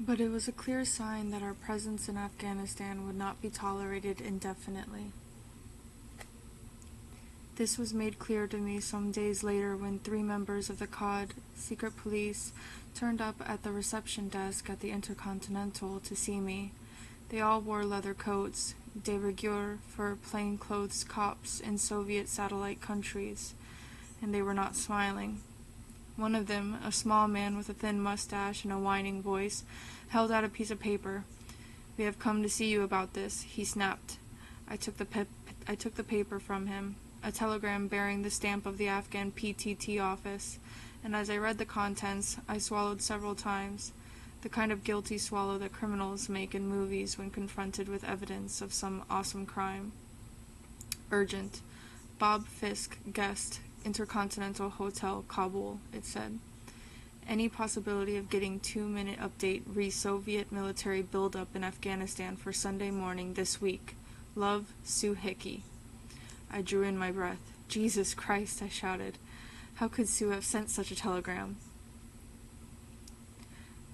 But it was a clear sign that our presence in Afghanistan would not be tolerated indefinitely. This was made clear to me some days later when 3 members of the COD secret police turned up at the reception desk at the Intercontinental to see me. They all wore leather coats, de rigueur for plainclothes cops in Soviet satellite countries, and they were not smiling. One of them, a small man with a thin mustache and a whining voice, held out a piece of paper. "We have come to see you about this," he snapped. I took the paper from him, a telegram bearing the stamp of the Afghan PTT office, and as I read the contents, I swallowed several times, the kind of guilty swallow that criminals make in movies when confronted with evidence of some awesome crime. "Urgent. Bob Fiske, guest, Intercontinental Hotel, Kabul," it said. "Any possibility of getting 2-minute update re Soviet military buildup in Afghanistan for Sunday morning this week. Love, Sue Hickey." I drew in my breath. "Jesus Christ," I shouted. How could Sue have sent such a telegram?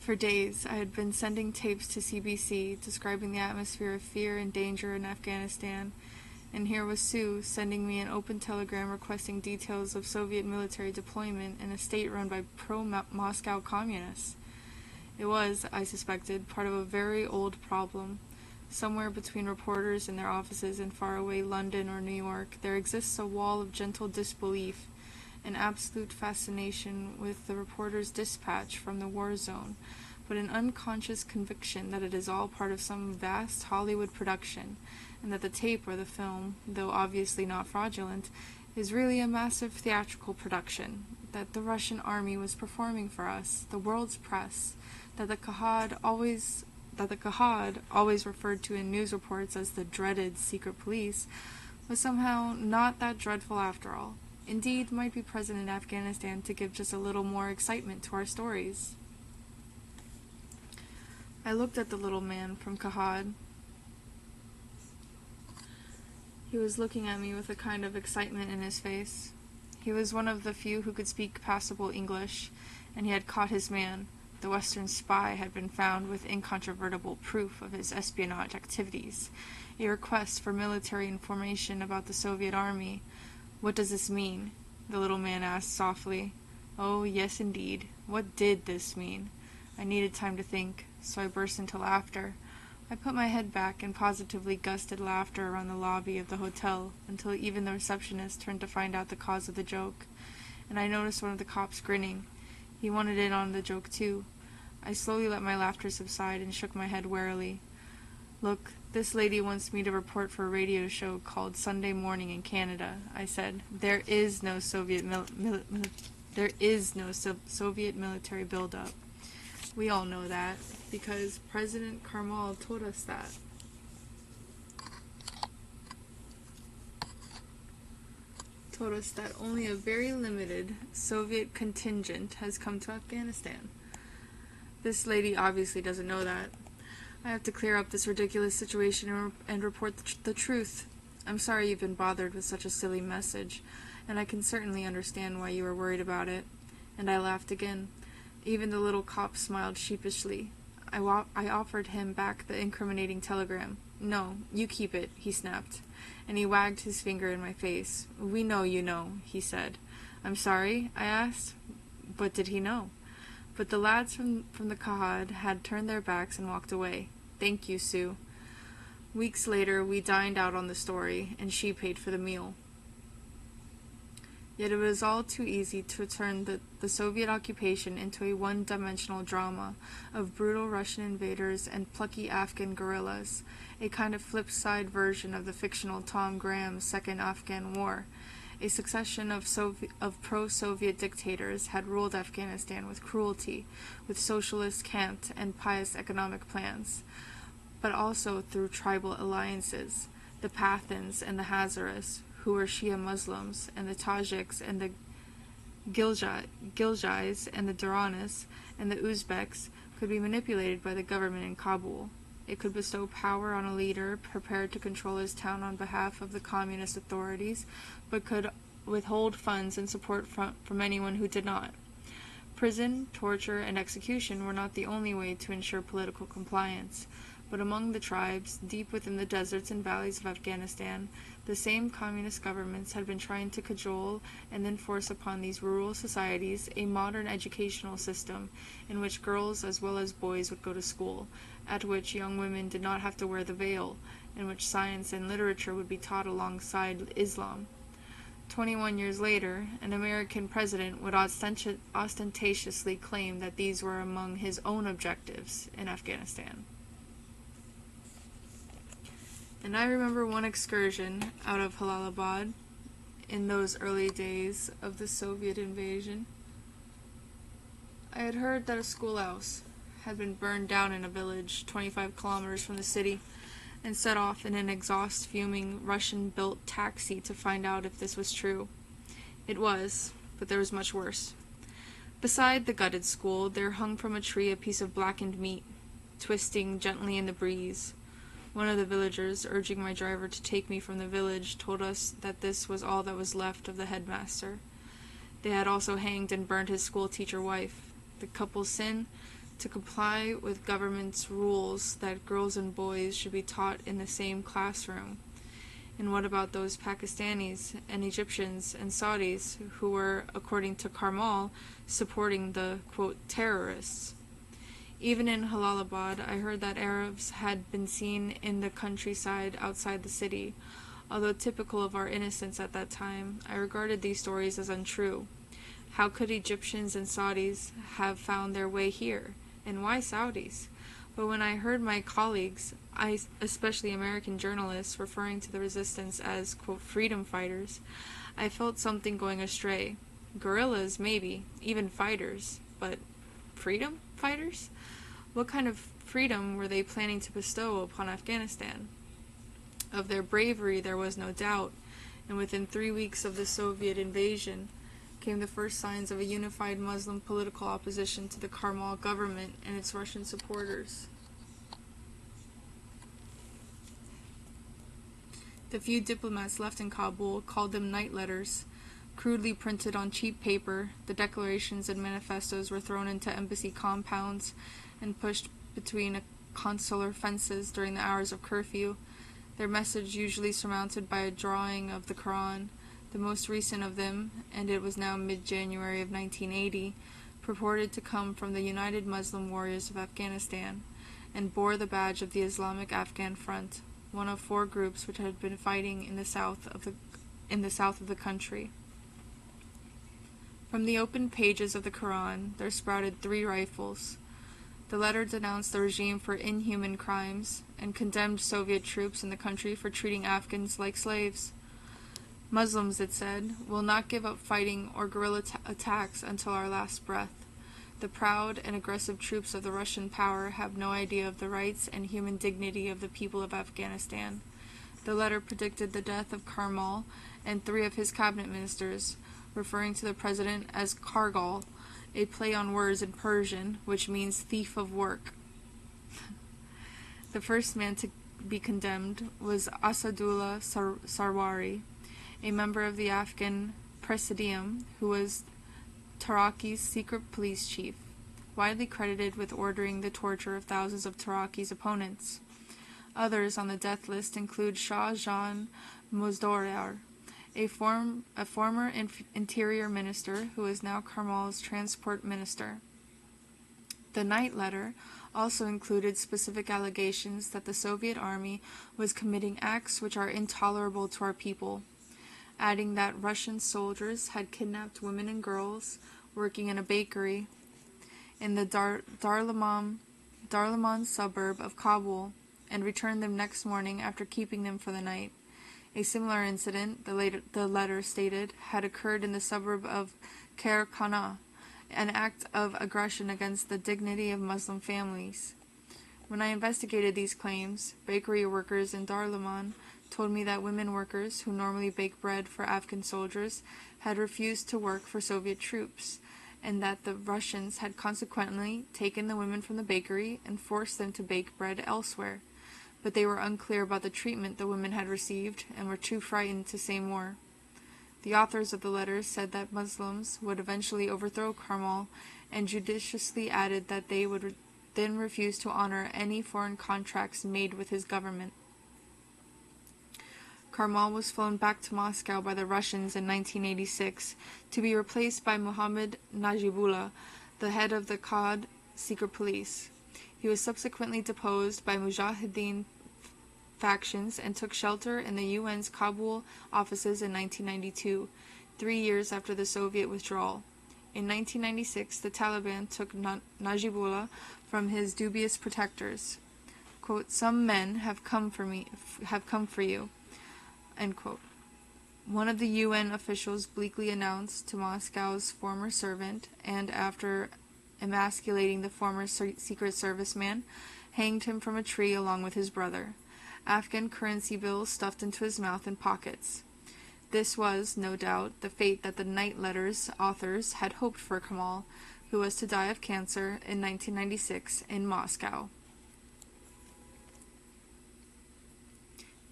For days, I had been sending tapes to CBC describing the atmosphere of fear and danger in Afghanistan, and here was Sue sending me an open telegram requesting details of Soviet military deployment in a state run by pro-Moscow communists. It was, I suspected, part of a very old problem. Somewhere between reporters and their offices in faraway London or New York, there exists a wall of gentle disbelief, an absolute fascination with the reporter's dispatch from the war zone, but an unconscious conviction that it is all part of some vast Hollywood production, and that the tape or the film, though obviously not fraudulent, is really a massive theatrical production, that the Russian army was performing for us, the world's press, that the Qhotbzadeh, always referred to in news reports as the dreaded secret police, was somehow not that dreadful after all. Indeed, might be present in Afghanistan to give just a little more excitement to our stories. I looked at the little man from Qhotbzadeh. He was looking at me with a kind of excitement in his face. He was one of the few who could speak passable English, and he had caught his man. The Western spy had been found with incontrovertible proof of his espionage activities, a request for military information about the Soviet army. "What does this mean?" the little man asked softly. Oh, yes, indeed. What did this mean? I needed time to think, so I burst into laughter. I put my head back and positively gusted laughter around the lobby of the hotel until even the receptionist turned to find out the cause of the joke, and I noticed one of the cops grinning. He wanted in on the joke too. I slowly let my laughter subside and shook my head warily. "Look, this lady wants me to report for a radio show called Sunday Morning in Canada," I said. There is no Soviet military buildup. We all know that, because President Karmal told us that. Told us that only a very limited Soviet contingent has come to Afghanistan. This lady obviously doesn't know that. I have to clear up this ridiculous situation and report the truth. I'm sorry you've been bothered with such a silly message, and I can certainly understand why you were worried about it. And I laughed again. Even the little cop smiled sheepishly. I offered him back the incriminating telegram. "No, you keep it," he snapped, and he wagged his finger in my face. "We know you know," he said. "I'm sorry?" I asked. But did he know? But the lads from the Qhotbzadeh had turned their backs and walked away. Thank you, Sue. Weeks later, we dined out on the story, and she paid for the meal. Yet it was all too easy to turn the Soviet occupation into a one-dimensional drama of brutal Russian invaders and plucky Afghan guerrillas, a kind of flip-side version of the fictional Tom Graham's Second Afghan War. A succession of pro-Soviet dictators had ruled Afghanistan with cruelty, with socialist cant and pious economic plans, but also through tribal alliances, the Pathans and the Hazaras, who were Shia Muslims, and the Tajiks and the Gilgis and the Duranis and the Uzbeks could be manipulated by the government in Kabul. It could bestow power on a leader prepared to control his town on behalf of the communist authorities, but could withhold funds and support from anyone who did not. Prison, torture, and execution were not the only way to ensure political compliance, but among the tribes, deep within the deserts and valleys of Afghanistan, the same communist governments had been trying to cajole and then force upon these rural societies a modern educational system in which girls as well as boys would go to school, at which young women did not have to wear the veil, in which science and literature would be taught alongside Islam. 21 years later, an American president would ostentatiously claim that these were among his own objectives in Afghanistan. And I remember one excursion out of Jalalabad in those early days of the Soviet invasion. I had heard that a schoolhouse had been burned down in a village 25 kilometers from the city, and set off in an exhaust-fuming Russian-built taxi to find out if this was true. It was, but there was much worse. Beside the gutted school, there hung from a tree a piece of blackened meat, twisting gently in the breeze. One of the villagers, urging my driver to take me from the village, told us that this was all that was left of the headmaster. They had also hanged and burned his school-teacher wife. The couple's sin? To comply with government's rules that girls and boys should be taught in the same classroom. And what about those Pakistanis and Egyptians and Saudis who were, according to Karmal, supporting the, quote, terrorists? Even in Jalalabad, I heard that Arabs had been seen in the countryside outside the city. Although typical of our innocence at that time, I regarded these stories as untrue. How could Egyptians and Saudis have found their way here? And why Saudis? But when I heard my colleagues, especially American journalists, referring to the resistance as, quote, freedom fighters, I felt something going astray. Guerrillas, maybe, even fighters, but freedom fighters? What kind of freedom were they planning to bestow upon Afghanistan? Of their bravery there was no doubt, and within 3 weeks of the Soviet invasion came the first signs of a unified Muslim political opposition to the Karmal government and its Russian supporters. The few diplomats left in Kabul called them night letters. Crudely printed on cheap paper, the declarations and manifestos were thrown into embassy compounds and pushed between consular fences during the hours of curfew, their message usually surmounted by a drawing of the Quran. The most recent of them, and it was now mid-January of 1980, purported to come from the United Muslim Warriors of Afghanistan, and bore the badge of the Islamic Afghan Front, one of 4 groups which had been fighting in the south of the country. From the open pages of the Quran, there sprouted 3 rifles. The letter denounced the regime for inhuman crimes, and condemned Soviet troops in the country for treating Afghans like slaves. Muslims, it said, will not give up fighting or guerrilla attacks until our last breath. The proud and aggressive troops of the Russian power have no idea of the rights and human dignity of the people of Afghanistan. The letter predicted the death of Karmal and 3 of his cabinet ministers, referring to the president as Kargal, a play on words in Persian, which means thief of work. The first man to be condemned was Asadullah Sarwari, a member of the Afghan Presidium who was Taraki's secret police chief, widely credited with ordering the torture of thousands of Taraki's opponents. Others on the death list include Shah Jahan Muzdoriar, a former interior minister who is now Karmal's transport minister. The night letter also included specific allegations that the Soviet army was committing acts which are intolerable to our people, adding that Russian soldiers had kidnapped women and girls working in a bakery in the Darlaman suburb of Kabul and returned them next morning after keeping them for the night. A similar incident, the letter stated, had occurred in the suburb of Khair Khana, an act of aggression against the dignity of Muslim families. When I investigated these claims, bakery workers in Darlaman told me that women workers who normally bake bread for Afghan soldiers had refused to work for Soviet troops, and that the Russians had consequently taken the women from the bakery and forced them to bake bread elsewhere. But they were unclear about the treatment the women had received and were too frightened to say more. The authors of the letters said that Muslims would eventually overthrow Karmal and judiciously added that they would then refuse to honor any foreign contracts made with his government. Karmal was flown back to Moscow by the Russians in 1986 to be replaced by Mohammad Najibullah, the head of the Qhotbzadeh secret police. He was subsequently deposed by Mujahideen factions and took shelter in the UN's Kabul offices in 1992, 3 years after the Soviet withdrawal. In 1996, the Taliban took Najibullah from his dubious protectors. Quote, "Some men have come for you." End quote. One of the UN officials bleakly announced to Moscow's former servant, and after emasculating the former Secret Service man, hanged him from a tree along with his brother. Afghan currency bills stuffed into his mouth and pockets. This was, no doubt, the fate that the Night Letters authors had hoped for Kamal, who was to die of cancer in 1996 in Moscow.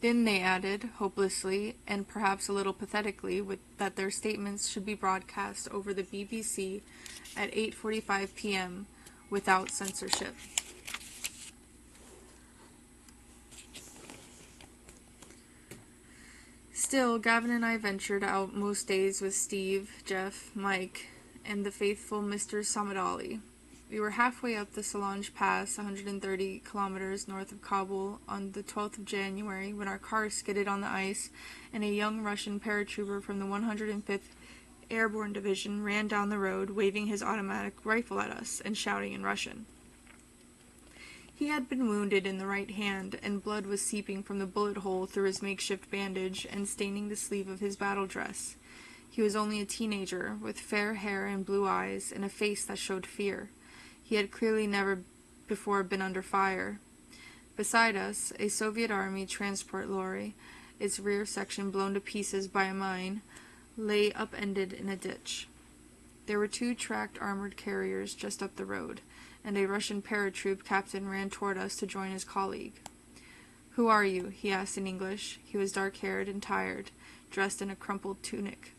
Then they added, hopelessly, and perhaps a little pathetically, that their statements should be broadcast over the BBC at 8:45 p.m. without censorship. Still, Gavin and I ventured out most days with Steve, Jeff, Mike, and the faithful Mr. Samadali. We were halfway up the Solange Pass, 130 kilometers north of Kabul, on the 12th of January, when our car skidded on the ice, and a young Russian paratrooper from the 105th Airborne Division ran down the road, waving his automatic rifle at us and shouting in Russian. He had been wounded in the right hand, and blood was seeping from the bullet hole through his makeshift bandage and staining the sleeve of his battle dress. He was only a teenager, with fair hair and blue eyes, and a face that showed fear. He had clearly never before been under fire. Beside us, a Soviet Army transport lorry, its rear section blown to pieces by a mine, lay upended in a ditch. There were 2 tracked armored carriers just up the road, and a Russian paratroop captain ran toward us to join his colleague. "Who are you?" he asked in English. He was dark-haired and tired, dressed in a crumpled tunic,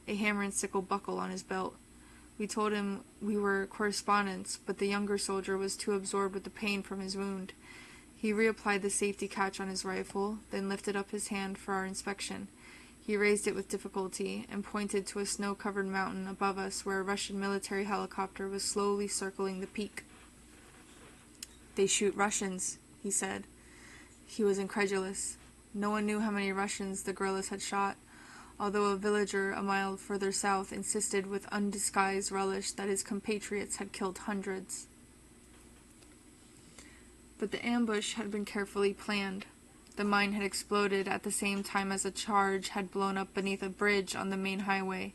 a hammer and sickle buckle on his belt. We told him we were correspondents, but the younger soldier was too absorbed with the pain from his wound. He reapplied the safety catch on his rifle, then lifted up his hand for our inspection. He raised it with difficulty and pointed to a snow-covered mountain above us where a Russian military helicopter was slowly circling the peak. "They shoot Russians," he said. He was incredulous. No one knew how many Russians the guerrillas had shot, although a villager a mile further south insisted with undisguised relish that his compatriots had killed hundreds. But the ambush had been carefully planned. The mine had exploded at the same time as a charge had blown up beneath a bridge on the main highway.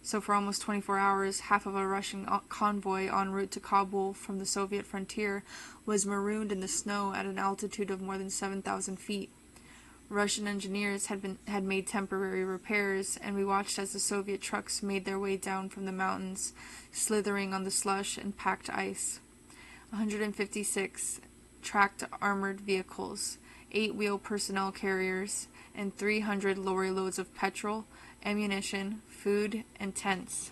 So for almost 24 hours, half of a Russian convoy en route to Kabul from the Soviet frontier was marooned in the snow at an altitude of more than 7,000 feet. Russian engineers had made temporary repairs, and we watched as the Soviet trucks made their way down from the mountains, slithering on the slush and packed ice. 156 tracked armored vehicles, 8-wheel personnel carriers, and 300 lorry loads of petrol, ammunition, food, and tents.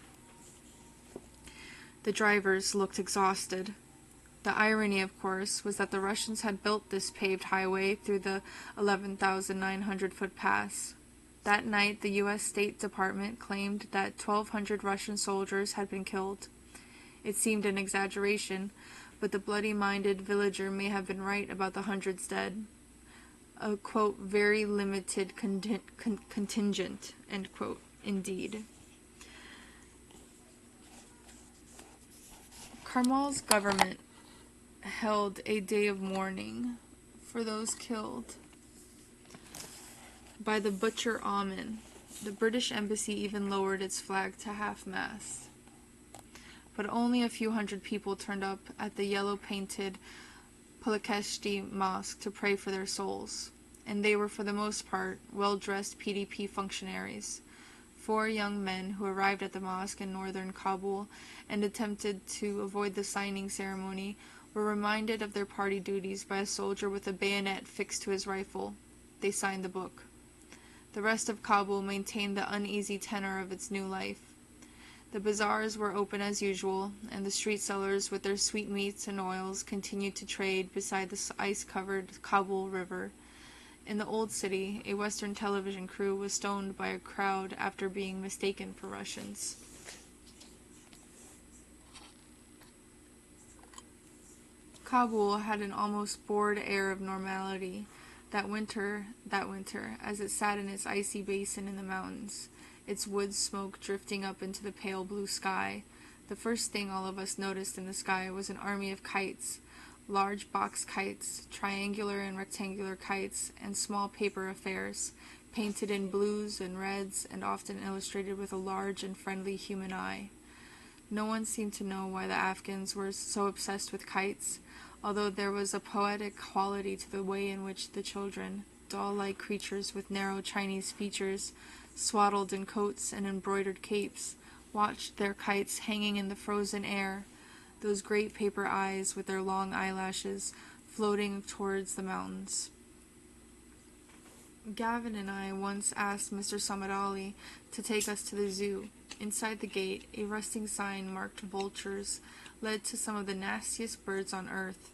The drivers looked exhausted. The irony, of course, was that the Russians had built this paved highway through the 11,900-foot pass. That night, the U.S. State Department claimed that 1,200 Russian soldiers had been killed. It seemed an exaggeration, but the bloody-minded villager may have been right about the hundreds dead. A, quote, very limited contingent, end quote, indeed. Karmal's government held a day of mourning for those killed by the butcher Amin. The British embassy even lowered its flag to half-mast. But only a few hundred people turned up at the yellow-painted Palakeshti Mosque to pray for their souls, and they were for the most part well-dressed PDP functionaries. 4 young men who arrived at the mosque in northern Kabul and attempted to avoid the signing ceremony were reminded of their party duties by a soldier with a bayonet fixed to his rifle. They signed the book. The rest of Kabul maintained the uneasy tenor of its new life. The bazaars were open as usual, and the street sellers with their sweetmeats and oils continued to trade beside the ice-covered Kabul River. In the old city, a Western television crew was stoned by a crowd after being mistaken for Russians. Kabul had an almost bored air of normality that winter, as it sat in its icy basin in the mountains, its wood smoke drifting up into the pale blue sky. The first thing all of us noticed in the sky was an army of kites, large box kites, triangular and rectangular kites, and small paper affairs, painted in blues and reds and often illustrated with a large and friendly human eye. No one seemed to know why the Afghans were so obsessed with kites, although there was a poetic quality to the way in which the children, doll-like creatures with narrow Chinese features, swaddled in coats and embroidered capes, watched their kites hanging in the frozen air, those great paper eyes with their long eyelashes floating towards the mountains. Gavin and I once asked Mr. Samadali to take us to the zoo. Inside the gate, a rusting sign marked vultures led to some of the nastiest birds on earth,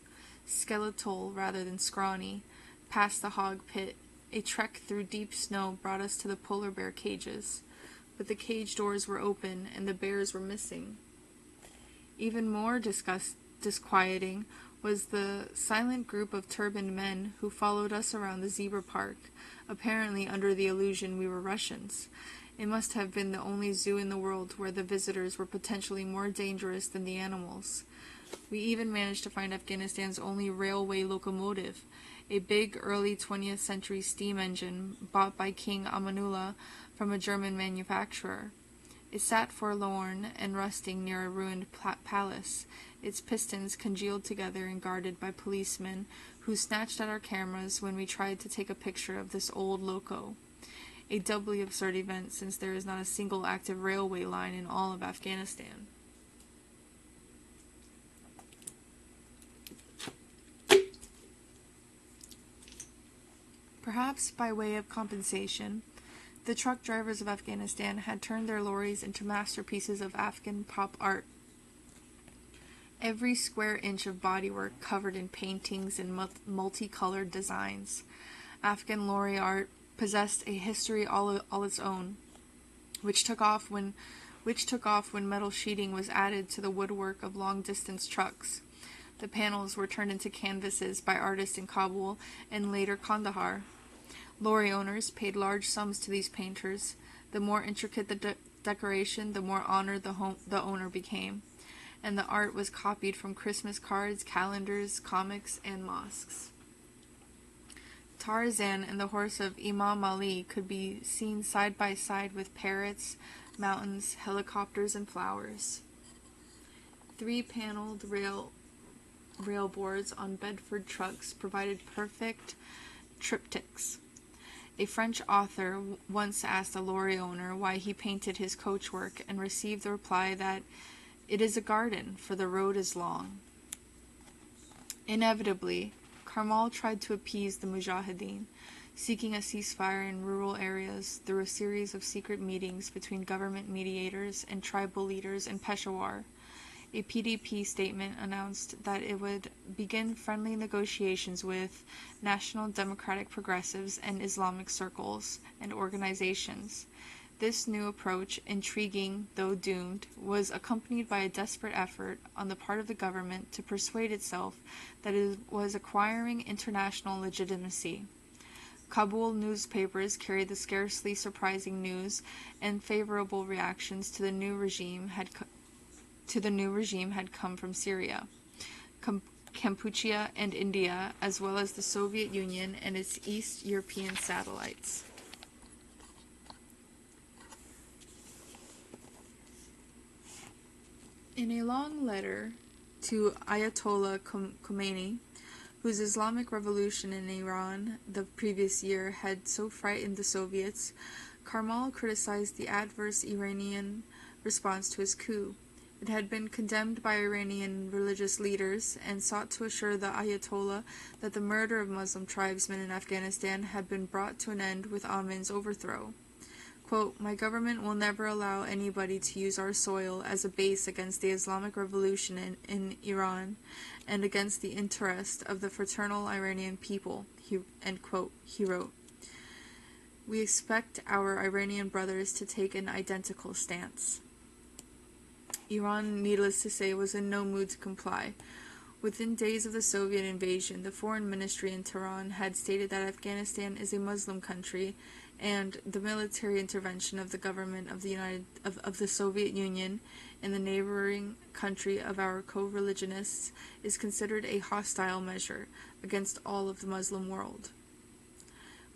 skeletal rather than scrawny, past the hog pit. A trek through deep snow brought us to the polar bear cages, but the cage doors were open and the bears were missing. Even more disquieting was the silent group of turbaned men who followed us around the zebra park, apparently under the illusion we were Russians. It must have been the only zoo in the world where the visitors were potentially more dangerous than the animals. We even managed to find Afghanistan's only railway locomotive, a big early 20th century steam engine bought by King Amanullah from a German manufacturer. It sat forlorn and rusting near a ruined palace, its pistons congealed together and guarded by policemen who snatched at our cameras when we tried to take a picture of this old loco. A doubly absurd event since there is not a single active railway line in all of Afghanistan. Perhaps by way of compensation, the truck drivers of Afghanistan had turned their lorries into masterpieces of Afghan pop art. Every square inch of bodywork covered in paintings and multicolored designs. Afghan lorry art possessed a history all its own, which took off when metal sheeting was added to the woodwork of long-distance trucks. The panels were turned into canvases by artists in Kabul and later Kandahar. Lorry owners paid large sums to these painters. The more intricate the decoration, the more honored the owner became, and the art was copied from Christmas cards, calendars, comics, and mosques. Tarzan and the horse of Imam Ali could be seen side by side with parrots, mountains, helicopters, and flowers. 3-paneled rail boards on Bedford trucks provided perfect triptychs. A French author once asked a lorry owner why he painted his coachwork and received the reply that it is a garden, for the road is long. Inevitably, Karmal tried to appease the Mujahideen, seeking a ceasefire in rural areas through a series of secret meetings between government mediators and tribal leaders in Peshawar. A PDP statement announced that it would begin friendly negotiations with National Democratic Progressives and Islamic circles and organizations. This new approach, intriguing though doomed, was accompanied by a desperate effort on the part of the government to persuade itself that it was acquiring international legitimacy. Kabul newspapers carried the scarcely surprising news, and favorable reactions to the new regime had come from Syria, Kampuchea, and India, as well as the Soviet Union and its East European satellites. In a long letter to Ayatollah Khomeini, whose Islamic revolution in Iran the previous year had so frightened the Soviets, Karmal criticized the adverse Iranian response to his coup. It had been condemned by Iranian religious leaders and sought to assure the Ayatollah that the murder of Muslim tribesmen in Afghanistan had been brought to an end with Amin's overthrow. Quote, "My government will never allow anybody to use our soil as a base against the Islamic Revolution in Iran and against the interest of the fraternal Iranian people," end quote, he wrote. "We expect our Iranian brothers to take an identical stance." Iran, needless to say, was in no mood to comply. Within days of the Soviet invasion, the foreign ministry in Tehran had stated that Afghanistan is a Muslim country, and the military intervention of the government of the Soviet Union in the neighboring country of our co-religionists is considered a hostile measure against all of the Muslim world.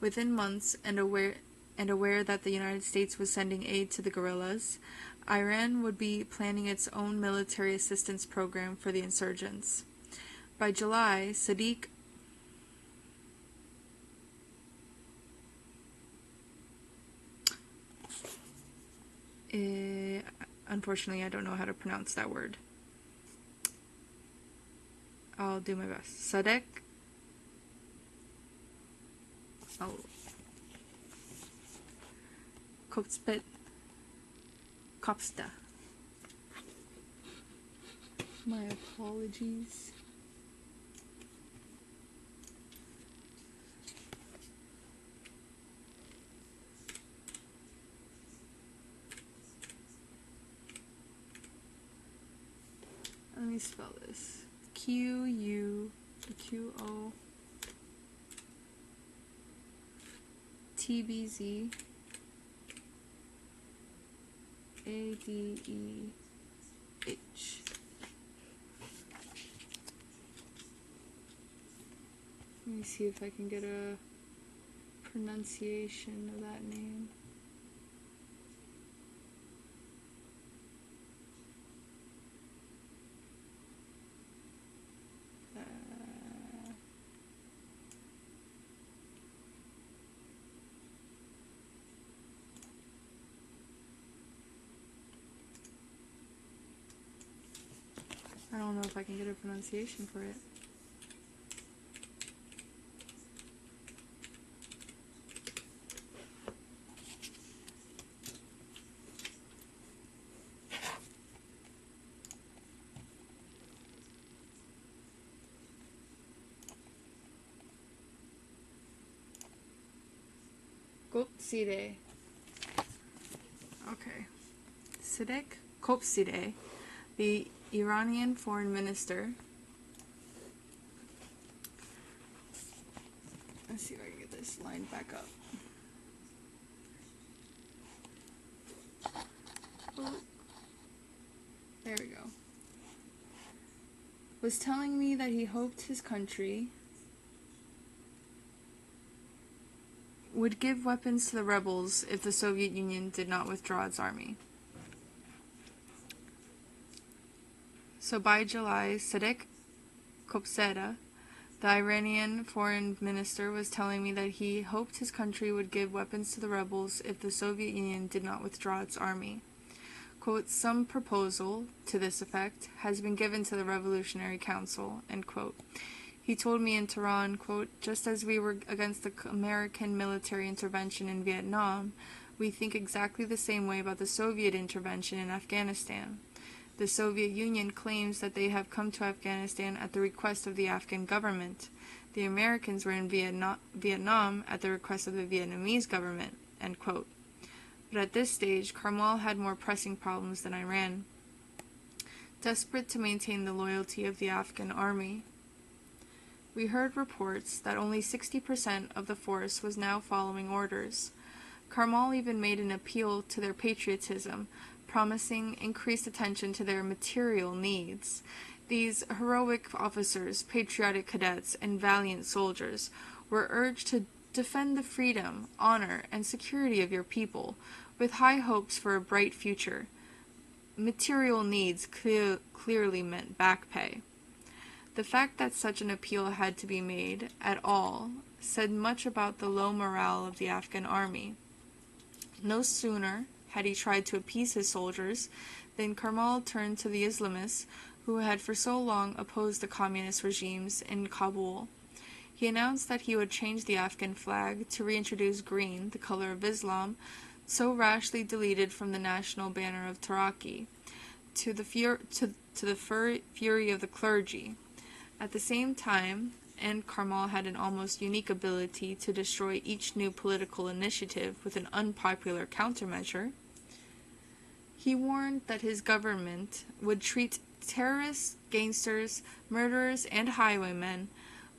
Within months, and aware that the United States was sending aid to the guerrillas, Iran would be planning its own military assistance program for the insurgents. By July, Sadegh unfortunately, I don't know how to pronounce that word. I'll do my best. Sadegh Qhotbzadeh. My apologies. Let me spell this. Qhotbzadeh. Let me see if I can get a pronunciation of that name. I don't know if I can get a pronunciation for it. Qhotbzadeh. Okay. Sadegh Qhotbzadeh, the Iranian foreign minister. Let's see if I can get this lined back up. Oh, there we go. Was telling me that he hoped his country would give weapons to the rebels if the Soviet Union did not withdraw its army. So by July, Sadegh Qhotbzadeh, the Iranian foreign minister, was telling me that he hoped his country would give weapons to the rebels if the Soviet Union did not withdraw its army. Quote, "Some proposal to this effect has been given to the Revolutionary Council," end quote. He told me in Tehran, quote, "Just as we were against the American military intervention in Vietnam, we think exactly the same way about the Soviet intervention in Afghanistan. The Soviet Union claims that they have come to Afghanistan at the request of the Afghan government. The Americans were in Vietnam at the request of the Vietnamese government," end quote. But at this stage, Karmal had more pressing problems than Iran. Desperate to maintain the loyalty of the Afghan army, we heard reports that only 60% of the force was now following orders. Karmal even made an appeal to their patriotism, promising increased attention to their material needs. These heroic officers, patriotic cadets, and valiant soldiers were urged to defend the freedom, honor, and security of your people, with high hopes for a bright future. Material needs clearly meant back pay. The fact that such an appeal had to be made at all said much about the low morale of the Afghan army. No sooner had he tried to appease his soldiers than Karmal turned to the Islamists who had for so long opposed the communist regimes in Kabul. He announced that he would change the Afghan flag to reintroduce green, the color of Islam, so rashly deleted from the national banner of Taraki, to the fury of the clergy. At the same time, and Karmal had an almost unique ability to destroy each new political initiative with an unpopular countermeasure, he warned that his government would treat terrorists, gangsters, murderers, and highwaymen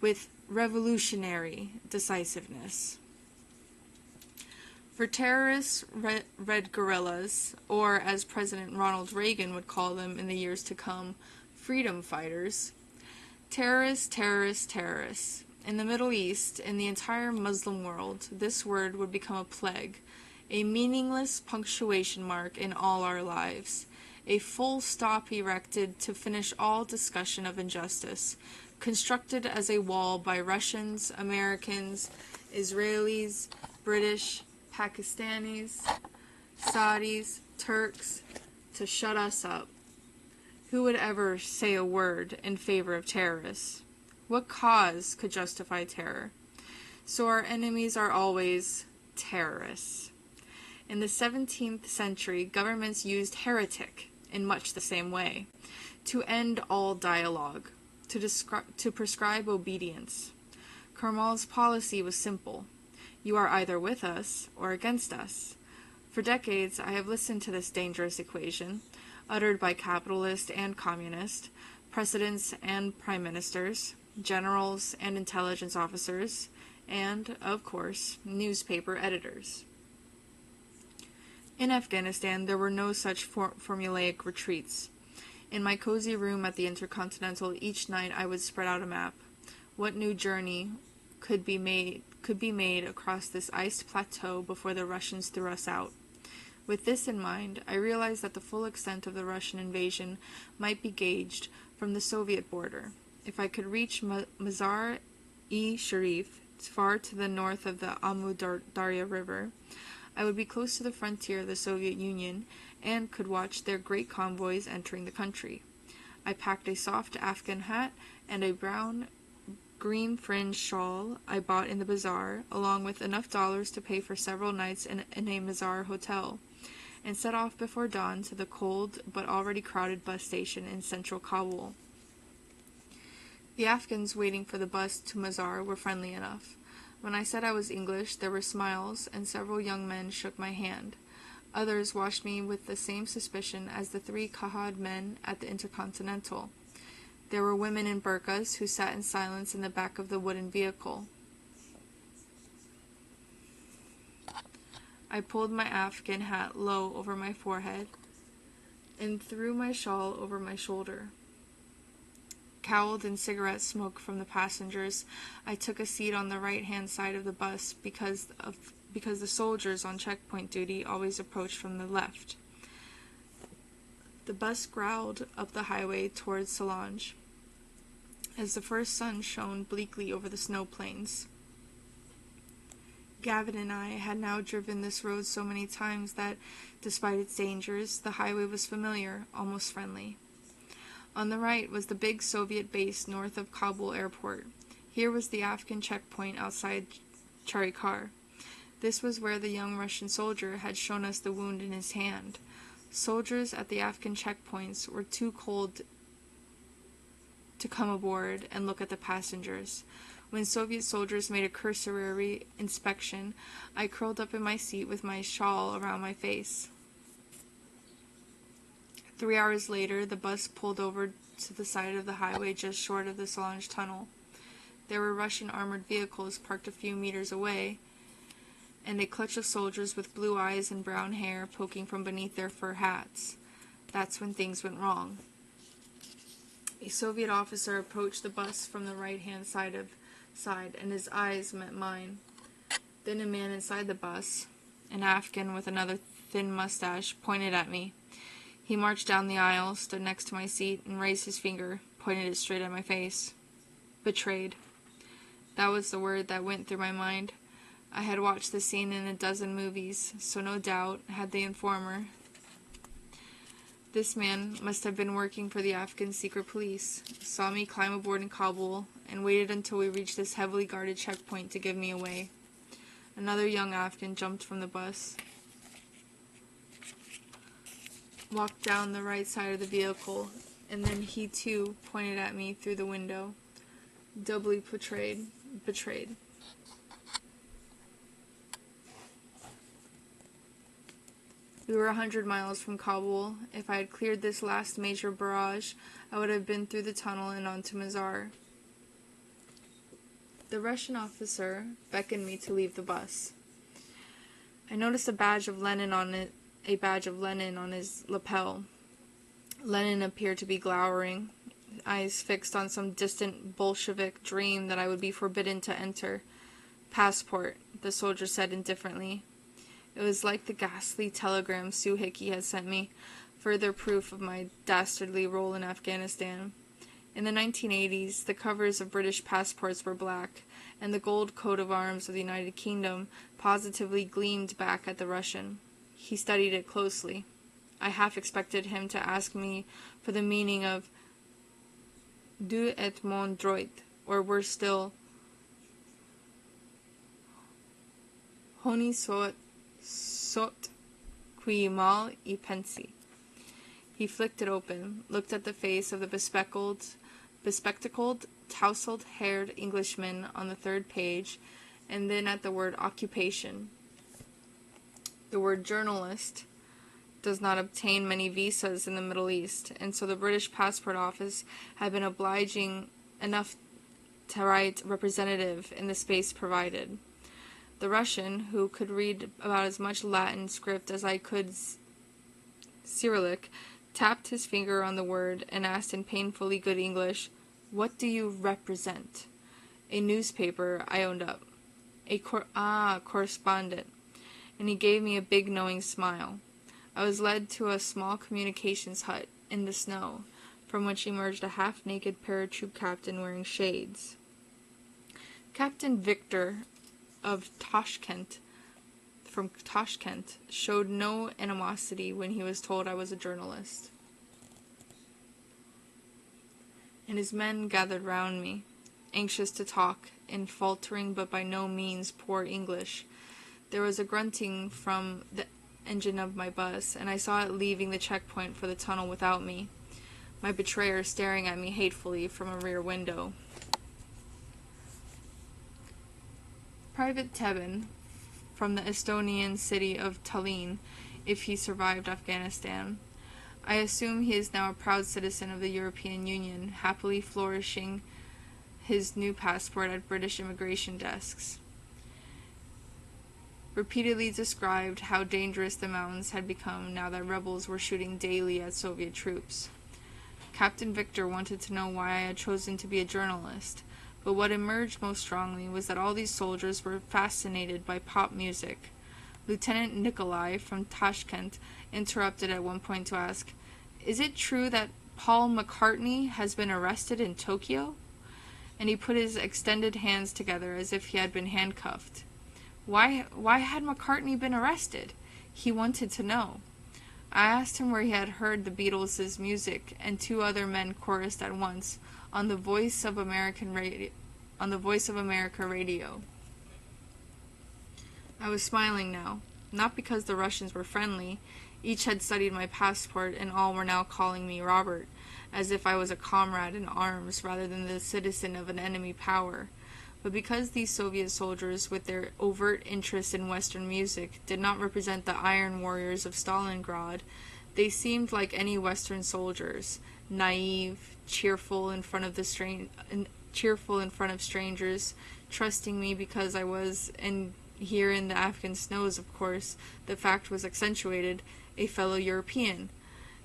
with revolutionary decisiveness. For terrorists, red guerrillas, or as President Ronald Reagan would call them in the years to come, freedom fighters, terrorists. In the Middle East, in the entire Muslim world, this word would become a plague, a meaningless punctuation mark in all our lives, a full stop erected to finish all discussion of injustice, constructed as a wall by Russians, Americans, Israelis, British, Pakistanis, Saudis, Turks, to shut us up. Who would ever say a word in favor of terrorists? What cause could justify terror? So our enemies are always terrorists. In the 17th century, governments used heretic in much the same way, to end all dialogue, to prescribe obedience. Karmal's policy was simple. You are either with us or against us. For decades, I have listened to this dangerous equation, uttered by capitalist and communist, presidents and prime ministers, generals and intelligence officers, and, of course, newspaper editors. In Afghanistan, there were no such formulaic retreats. In my cozy room at the Intercontinental, each night I would spread out a map. What new journey could be made across this iced plateau before the Russians threw us out? With this in mind, I realized that the full extent of the Russian invasion might be gauged from the Soviet border. If I could reach Mazar-e-Sharif, far to the north of the Amu Darya River, I would be close to the frontier of the Soviet Union and could watch their great convoys entering the country. I packed a soft Afghan hat and a green fringed shawl I bought in the bazaar, along with enough dollars to pay for several nights in a Mazar hotel, and set off before dawn to the cold but already crowded bus station in central Kabul. The Afghans waiting for the bus to Mazar were friendly enough. When I said I was English, there were smiles, and several young men shook my hand. Others watched me with the same suspicion as the 3 Kahad men at the Intercontinental. There were women in burqas who sat in silence in the back of the wooden vehicle. I pulled my Afghan hat low over my forehead and threw my shawl over my shoulder. Cowled in cigarette smoke from the passengers, I took a seat on the right-hand side of the bus because the soldiers on checkpoint duty always approached from the left. The bus growled up the highway towards Solange as the first sun shone bleakly over the snow plains. Gavin and I had now driven this road so many times that, despite its dangers, the highway was familiar, almost friendly. On the right was the big Soviet base north of Kabul airport. Here was the Afghan checkpoint outside Charikar. This was where the young Russian soldier had shown us the wound in his hand. Soldiers at the Afghan checkpoints were too cold to come aboard and look at the passengers. When Soviet soldiers made a cursory inspection, I curled up in my seat with my shawl around my face. 3 hours later, the bus pulled over to the side of the highway just short of the Solange tunnel. There were Russian armored vehicles parked a few meters away, and a clutch of soldiers with blue eyes and brown hair poking from beneath their fur hats. That's when things went wrong. A Soviet officer approached the bus from the right-hand side, and his eyes met mine. Then a man inside the bus, an Afghan with another thin mustache, pointed at me. He marched down the aisle, stood next to my seat, and raised his finger, pointed it straight at my face. Betrayed. That was the word that went through my mind. I had watched the scene in a dozen movies, so no doubt had the informer. This man must have been working for the Afghan secret police, saw me climb aboard in Kabul, and waited until we reached this heavily guarded checkpoint to give me away. Another young Afghan jumped from the bus. walked down the right side of the vehicle, and then he too pointed at me through the window. Doubly betrayed. We were 100 miles from Kabul. If I had cleared this last major barrage, I would have been through the tunnel and onto Mazar. The Russian officer beckoned me to leave the bus. I noticed a badge of Lenin on his lapel. Lenin appeared to be glowering, eyes fixed on some distant Bolshevik dream that I would be forbidden to enter. Passport, the soldier said indifferently. It was like the ghastly telegram Suhiki had sent me, further proof of my dastardly role in Afghanistan. In the 1980s, the covers of British passports were black, and the gold coat of arms of the United Kingdom positively gleamed back at the Russian. He studied it closely. I half expected him to ask me for the meaning of "Du et mon droit," or worse still, "Honi soit qui mal y pense." He flicked it open, looked at the face of the bespectacled, tousled-haired Englishman on the third page, and then at the word occupation. The word journalist does not obtain many visas in the Middle East, and so the British Passport Office had been obliging enough to write representative in the space provided. The Russian, who could read about as much Latin script as I could Cyrillic, tapped his finger on the word and asked in painfully good English, "What do you represent?" "A newspaper," I owned up. Correspondent." And he gave me a big knowing smile. I was led to a small communications hut in the snow, from which emerged a half-naked paratroop captain wearing shades. Captain Victor of from Tashkent, showed no animosity when he was told I was a journalist. And his men gathered round me, anxious to talk, in faltering but by no means poor English. There was a grunting from the engine of my bus, and I saw it leaving the checkpoint for the tunnel without me, my betrayer staring at me hatefully from a rear window. Private Tebben, from the Estonian city of Tallinn, if he survived Afghanistan. I assume he is now a proud citizen of the European Union, happily flourishing his new passport at British immigration desks. Repeatedly described how dangerous the mountains had become now that rebels were shooting daily at Soviet troops. Captain Victor wanted to know why I had chosen to be a journalist, but what emerged most strongly was that all these soldiers were fascinated by pop music. Lieutenant Nikolai from Tashkent interrupted at one point to ask, "Is it true that Paul McCartney has been arrested in Tokyo?" And he put his extended hands together as if he had been handcuffed. Why had McCartney been arrested? He wanted to know. I asked him where he had heard the Beatles' music, and two other men chorused at once, on the Voice of America radio. I was smiling now, not because the Russians were friendly. Each had studied my passport, and all were now calling me Robert, as if I was a comrade in arms rather than the citizen of an enemy power. But because these Soviet soldiers, with their overt interest in Western music, did not represent the iron warriors of Stalingrad, they seemed like any Western soldiers, naive, cheerful in front of strangers, trusting me because I was, and here in the Afghan snows, of course, the fact was accentuated, a fellow European.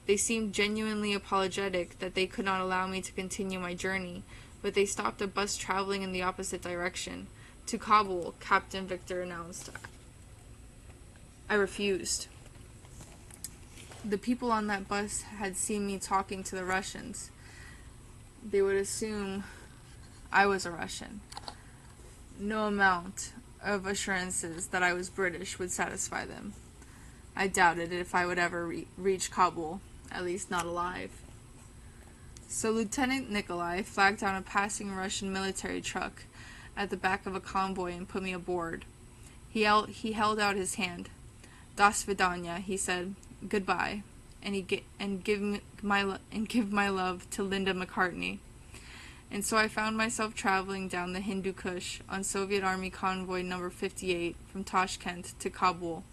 They seemed genuinely apologetic that they could not allow me to continue my journey, but they stopped a bus traveling in the opposite direction. "To Kabul," Captain Victor announced. I refused. The people on that bus had seen me talking to the Russians. They would assume I was a Russian. No amount of assurances that I was British would satisfy them. I doubted if I would ever reach Kabul, at least not alive. So Lieutenant Nikolai flagged down a passing Russian military truck at the back of a convoy and put me aboard. He held out his hand. "Das Vidanya," he said. "Goodbye." and give my love to Linda McCartney. And so I found myself traveling down the Hindu Kush on Soviet Army Convoy number 58 from Tashkent to Kabul.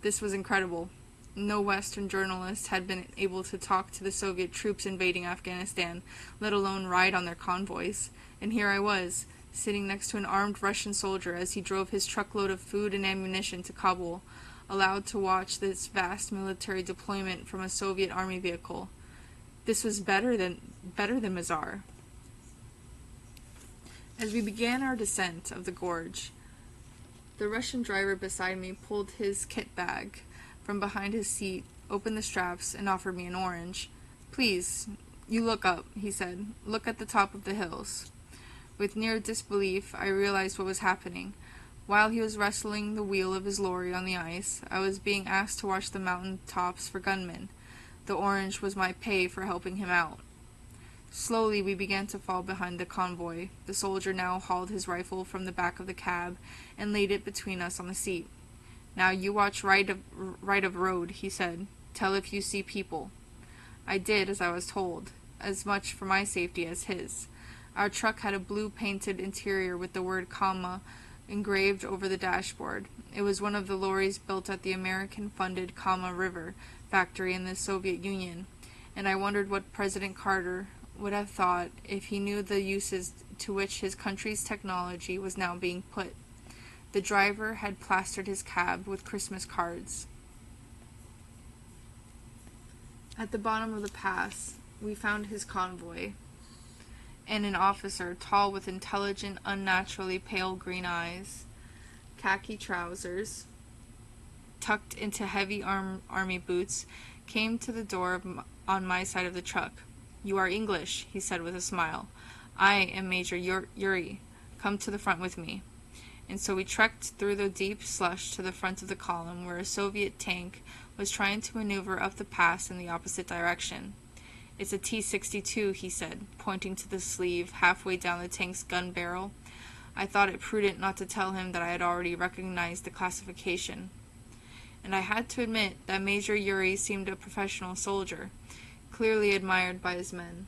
This was incredible. No Western journalist had been able to talk to the Soviet troops invading Afghanistan, let alone ride on their convoys. And here I was, sitting next to an armed Russian soldier as he drove his truckload of food and ammunition to Kabul, allowed to watch this vast military deployment from a Soviet army vehicle. This was better than Mazar. As we began our descent of the gorge, the Russian driver beside me pulled his kit bag from behind his seat, opened the straps, and offered me an orange. "Please, you look up," he said. "Look at the top of the hills." With near disbelief, I realized what was happening. While he was wrestling the wheel of his lorry on the ice, I was being asked to watch the mountain tops for gunmen. The orange was my pay for helping him out. Slowly we began to fall behind the convoy. The soldier now hauled his rifle from the back of the cab and laid it between us on the seat. "Now you watch right of road," he said. "Tell if you see people." I did as I was told, as much for my safety as his. Our truck had a blue painted interior with the word "comma" engraved over the dashboard. It was one of the lorries built at the American-funded Kama River factory in the Soviet Union, and I wondered what President Carter would have thought if he knew the uses to which his country's technology was now being put. The driver had plastered his cab with Christmas cards. At the bottom of the pass, we found his convoy, and an officer, tall with intelligent, unnaturally pale green eyes, khaki trousers, tucked into heavy army boots, came to the door on my side of the truck. "You are English," he said with a smile. "I am Major Yuri. Come to the front with me." And so we trekked through the deep slush to the front of the column, where a Soviet tank was trying to maneuver up the pass in the opposite direction. "It's a T-62, he said, pointing to the sleeve halfway down the tank's gun barrel. I thought it prudent not to tell him that I had already recognized the classification. And I had to admit that Major Yuri seemed a professional soldier, clearly admired by his men.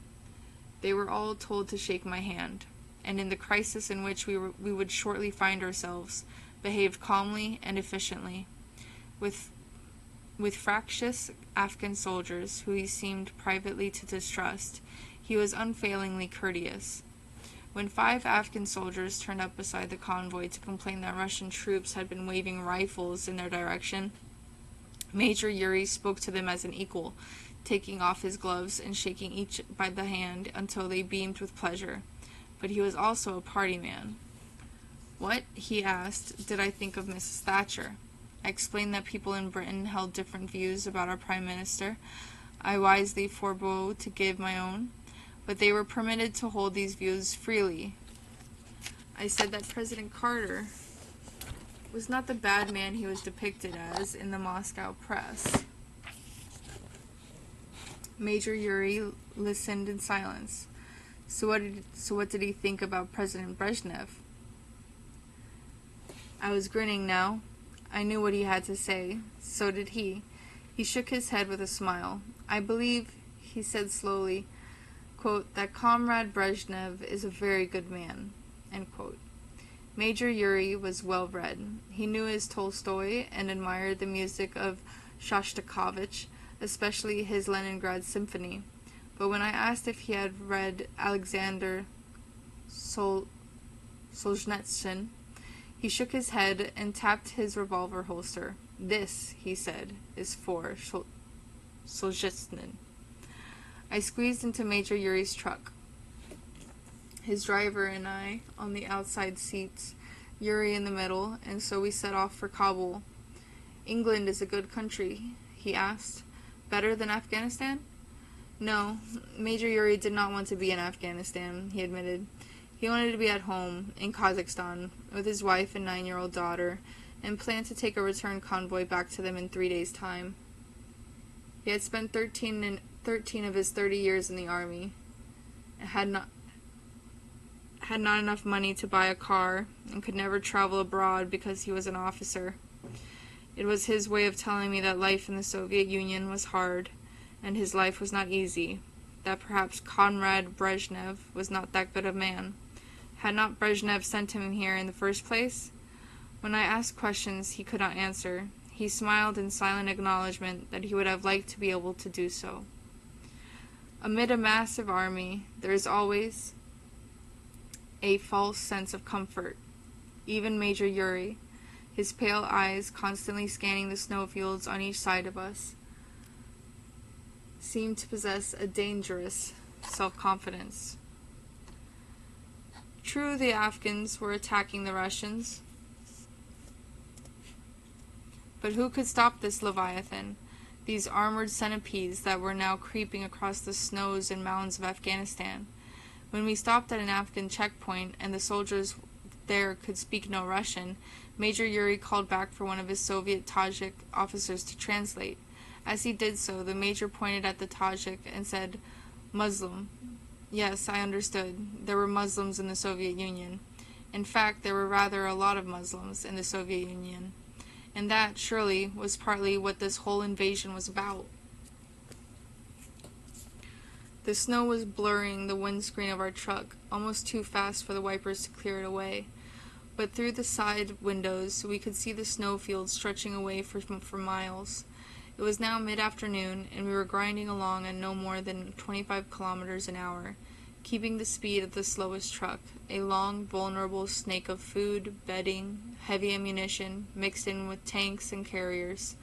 They were all told to shake my hand, and in the crisis in which we would shortly find ourselves, behaved calmly and efficiently. With fractious Afghan soldiers, who he seemed privately to distrust, he was unfailingly courteous. When 5 Afghan soldiers turned up beside the convoy to complain that Russian troops had been waving rifles in their direction, Major Yuri spoke to them as an equal, taking off his gloves and shaking each by the hand until they beamed with pleasure. But he was also a party man. What, he asked, did I think of Mrs. Thatcher? I explained that people in Britain held different views about our Prime Minister. I wisely forbore to give my own, but they were permitted to hold these views freely. I said that President Carter was not the bad man he was depicted as in the Moscow press. Major Yuri listened in silence. So what did he think about President Brezhnev? I was grinning now. I knew what he had to say. So did he. He shook his head with a smile. I believe, he said slowly, quote, that Comrade Brezhnev is a very good man, end quote. Major Yuri was well-read. He knew his Tolstoy and admired the music of Shostakovich, especially his Leningrad Symphony. But when I asked if he had read Alexander Solzhenitsyn, he shook his head and tapped his revolver holster. This, he said, is for Solzhenitsyn. I squeezed into Major Yuri's truck. His driver and I on the outside seats, Yuri in the middle, and so we set off for Kabul. England is a good country, he asked. Better than Afghanistan? No, Major Yuri did not want to be in Afghanistan, he admitted. He wanted to be at home, in Kazakhstan, with his wife and 9-year-old daughter, and planned to take a return convoy back to them in 3 days' time. He had spent 13 of his 30 years in the army, and had not enough money to buy a car, and could never travel abroad because he was an officer. It was his way of telling me that life in the Soviet Union was hard, and his life was not easy, that perhaps Comrade Brezhnev was not that good a man. Had not Brezhnev sent him here in the first place? When I asked questions he could not answer, he smiled in silent acknowledgment that he would have liked to be able to do so. Amid a massive army, there is always a false sense of comfort. Even Major Yuri, his pale eyes constantly scanning the snowfields on each side of us, seemed to possess a dangerous self-confidence. True, the Afghans were attacking the Russians, but who could stop this Leviathan, these armored centipedes that were now creeping across the snows and mountains of Afghanistan? When we stopped at an Afghan checkpoint and the soldiers there could speak no Russian, Major Yuri called back for one of his Soviet Tajik officers to translate. As he did so, the major pointed at the Tajik and said, "Muslim." Yes, I understood. There were Muslims in the Soviet Union. In fact, there were rather a lot of Muslims in the Soviet Union. And that, surely, was partly what this whole invasion was about. The snow was blurring the windscreen of our truck, almost too fast for the wipers to clear it away. But through the side windows, we could see the snowfields stretching away for miles. It was now mid-afternoon, and we were grinding along at no more than 25 kilometers an hour, keeping the speed of the slowest truck, a long, vulnerable snake of food, bedding, heavy ammunition, mixed in with tanks and carriers,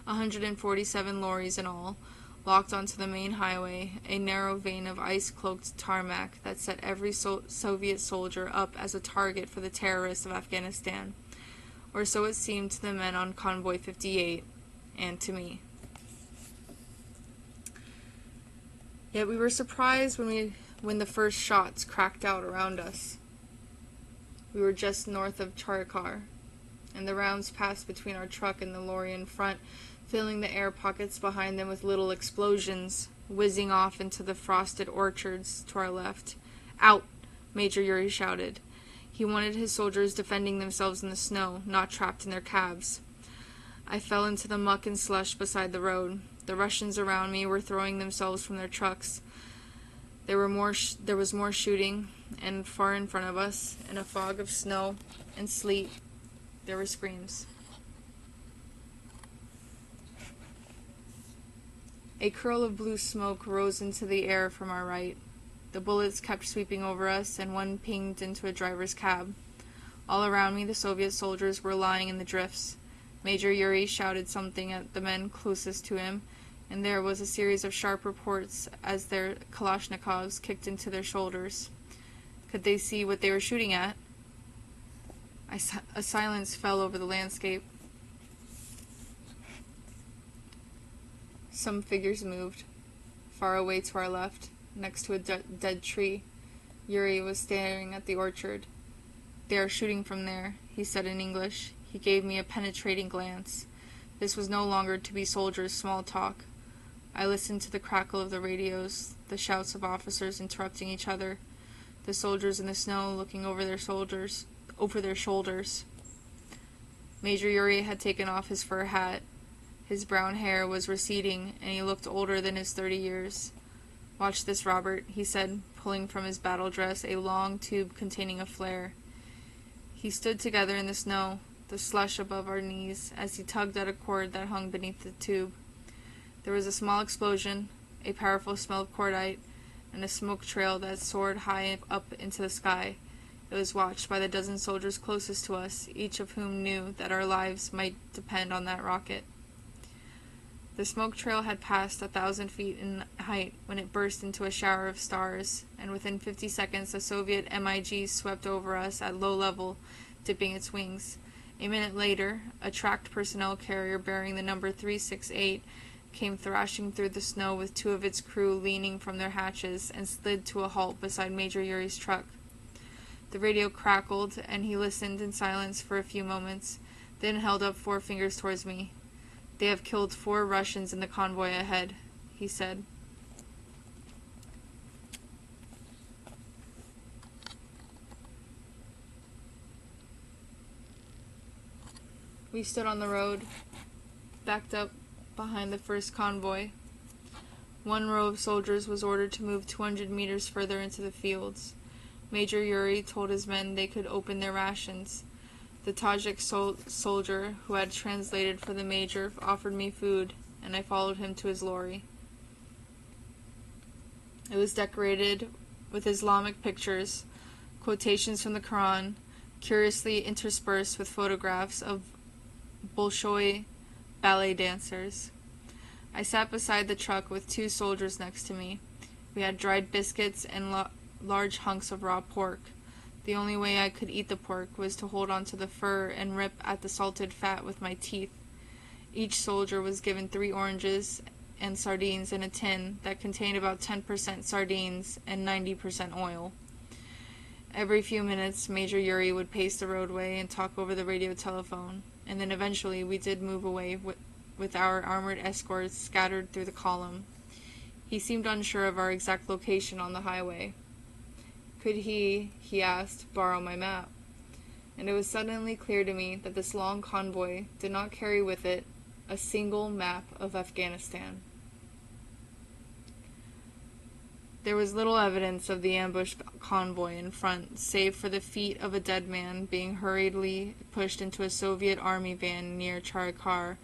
147 lorries in all, locked onto the main highway, a narrow vein of ice-cloaked tarmac that set every Soviet soldier up as a target for the terrorists of Afghanistan, or so it seemed to the men on Convoy 58, and to me. Yet we were surprised when the first shots cracked out around us. We were just north of Charikar, and the rounds passed between our truck and the lorry in front, filling the air pockets behind them with little explosions, whizzing off into the frosted orchards to our left. "Out!" Major Yuri shouted. He wanted his soldiers defending themselves in the snow, not trapped in their cabs. I fell into the muck and slush beside the road. The Russians around me were throwing themselves from their trucks. There was more shooting, and far in front of us, in a fog of snow and sleet, there were screams. A curl of blue smoke rose into the air from our right. The bullets kept sweeping over us, and one pinged into a driver's cab. All around me, the Soviet soldiers were lying in the drifts. Major Yuri shouted something at the men closest to him, and there was a series of sharp reports as their Kalashnikovs kicked into their shoulders. Could they see what they were shooting at? A silence fell over the landscape. Some figures moved. Far away to our left, next to a dead tree, Yuri was staring at the orchard. "They are shooting from there," he said in English. He gave me a penetrating glance. This was no longer to be soldiers' small talk. I listened to the crackle of the radios, the shouts of officers interrupting each other, the soldiers in the snow looking over their shoulders. Major Yuri had taken off his fur hat. His brown hair was receding, and he looked older than his 30 years. "Watch this, Robert," he said, pulling from his battle dress a long tube containing a flare. He stood together in the snow, the slush above our knees, as he tugged at a cord that hung beneath the tube. There was a small explosion, a powerful smell of cordite, and a smoke trail that soared high up into the sky. It was watched by the dozen soldiers closest to us, each of whom knew that our lives might depend on that rocket. The smoke trail had passed 1,000 feet in height when it burst into a shower of stars, and within 50 seconds a Soviet MiG swept over us at low level, dipping its wings. A minute later, a tracked personnel carrier bearing the number 368 came thrashing through the snow with two of its crew leaning from their hatches and slid to a halt beside Major Yuri's truck. The radio crackled, and he listened in silence for a few moments, then held up 4 fingers towards me. "They have killed 4 Russians in the convoy ahead," he said. We stood on the road, backed up behind the first convoy. One row of soldiers was ordered to move 200 meters further into the fields. Major Yuri told his men they could open their rations. The Tajik soldier who had translated for the major offered me food, and I followed him to his lorry. It was decorated with Islamic pictures, quotations from the Quran, curiously interspersed with photographs of Bolshoi ballet dancers. I sat beside the truck with two soldiers next to me. We had dried biscuits and large hunks of raw pork. The only way I could eat the pork was to hold onto the fur and rip at the salted fat with my teeth. Each soldier was given 3 oranges and sardines in a tin that contained about 10% sardines and 90% oil. Every few minutes, Major Yuri would pace the roadway and talk over the radio telephone, and then eventually we did move away with our armored escorts scattered through the column. He seemed unsure of our exact location on the highway. Could he asked, borrow my map? And it was suddenly clear to me that this long convoy did not carry with it a single map of Afghanistan. There was little evidence of the ambushed convoy in front, save for the feet of a dead man being hurriedly pushed into a Soviet army van near Charikar,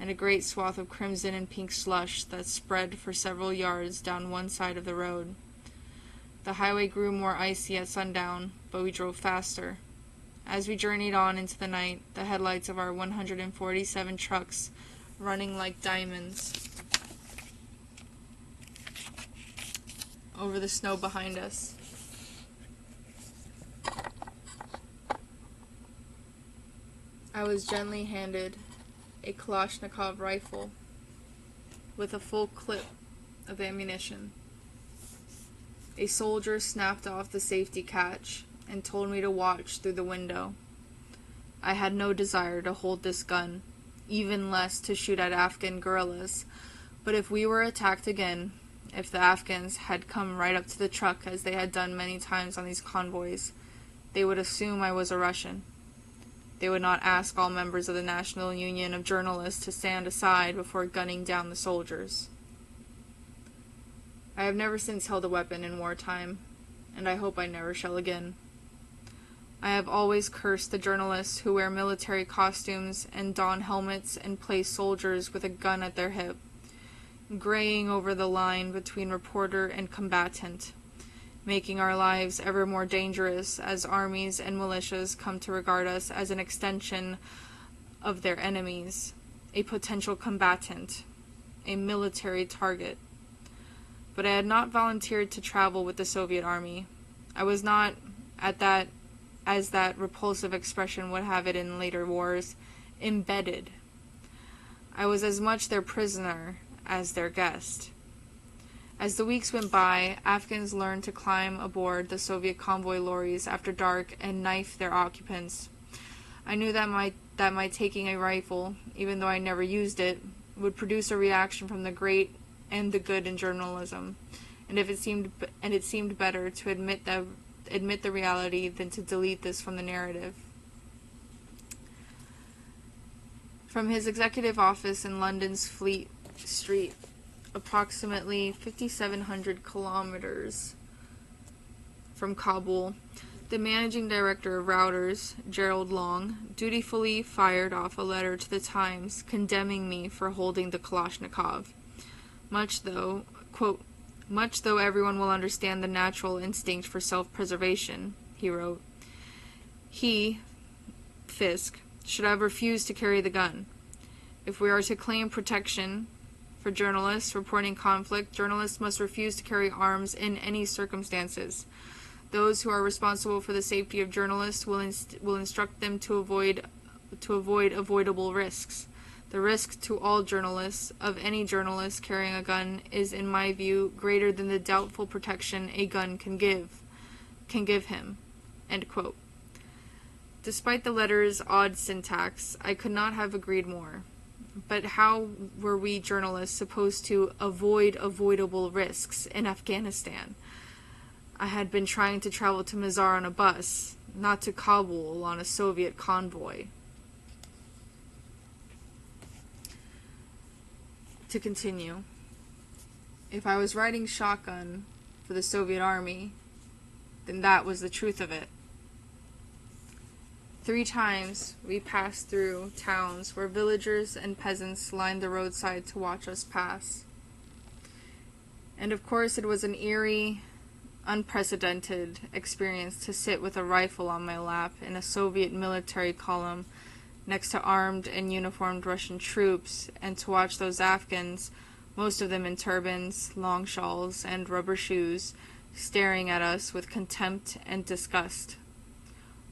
and a great swath of crimson and pink slush that spread for several yards down one side of the road. The highway grew more icy at sundown, but we drove faster. As we journeyed on into the night, the headlights of our 147 trucks running like diamonds over the snow behind us. I was gently handed a Kalashnikov rifle with a full clip of ammunition. A soldier snapped off the safety catch and told me to watch through the window. I had no desire to hold this gun, even less to shoot at Afghan guerrillas, but if we were attacked again, if the Afghans had come right up to the truck as they had done many times on these convoys, they would assume I was a Russian. They would not ask all members of the National Union of Journalists to stand aside before gunning down the soldiers. I have never since held a weapon in wartime, and I hope I never shall again. I have always cursed the journalists who wear military costumes and don helmets and play soldiers with a gun at their hip, graying over the line between reporter and combatant, making our lives ever more dangerous as armies and militias come to regard us as an extension of their enemies, a potential combatant, a military target. But I had not volunteered to travel with the Soviet army. I was not, as that repulsive expression would have it in later wars, embedded. I was as much their prisoner as their guest. As the weeks went by, Afghans learned to climb aboard the Soviet convoy lorries after dark and knife their occupants. I knew that my taking a rifle, even though I never used it, would produce a reaction from the great and the good in journalism, and it seemed better to admit the reality than to delete this from the narrative. From his executive office in London's Fleet Street, approximately 5,700 kilometers from Kabul, the managing director of Routers, Gerald Long, dutifully fired off a letter to the Times condemning me for holding the Kalashnikov. Much though everyone will understand the natural instinct for self-preservation, he wrote, he, Fiske, should have refused to carry the gun. If we are to claim protection for journalists reporting conflict, journalists must refuse to carry arms in any circumstances. Those who are responsible for the safety of journalists will instruct them to avoid avoidable risks. The risk to all journalists, of any journalist carrying a gun, is, in my view, greater than the doubtful protection a gun can give him." End quote. Despite the letter's odd syntax, I could not have agreed more. But how were we journalists supposed to avoid avoidable risks in Afghanistan? I had been trying to travel to Mazar on a bus, not to Kabul on a Soviet convoy. To continue. If I was riding shotgun for the Soviet Army, then that was the truth of it. 3 times we passed through towns where villagers and peasants lined the roadside to watch us pass. And of course it was an eerie, unprecedented experience to sit with a rifle on my lap in a Soviet military column next to armed and uniformed Russian troops, and to watch those Afghans, most of them in turbans, long shawls, and rubber shoes, staring at us with contempt and disgust.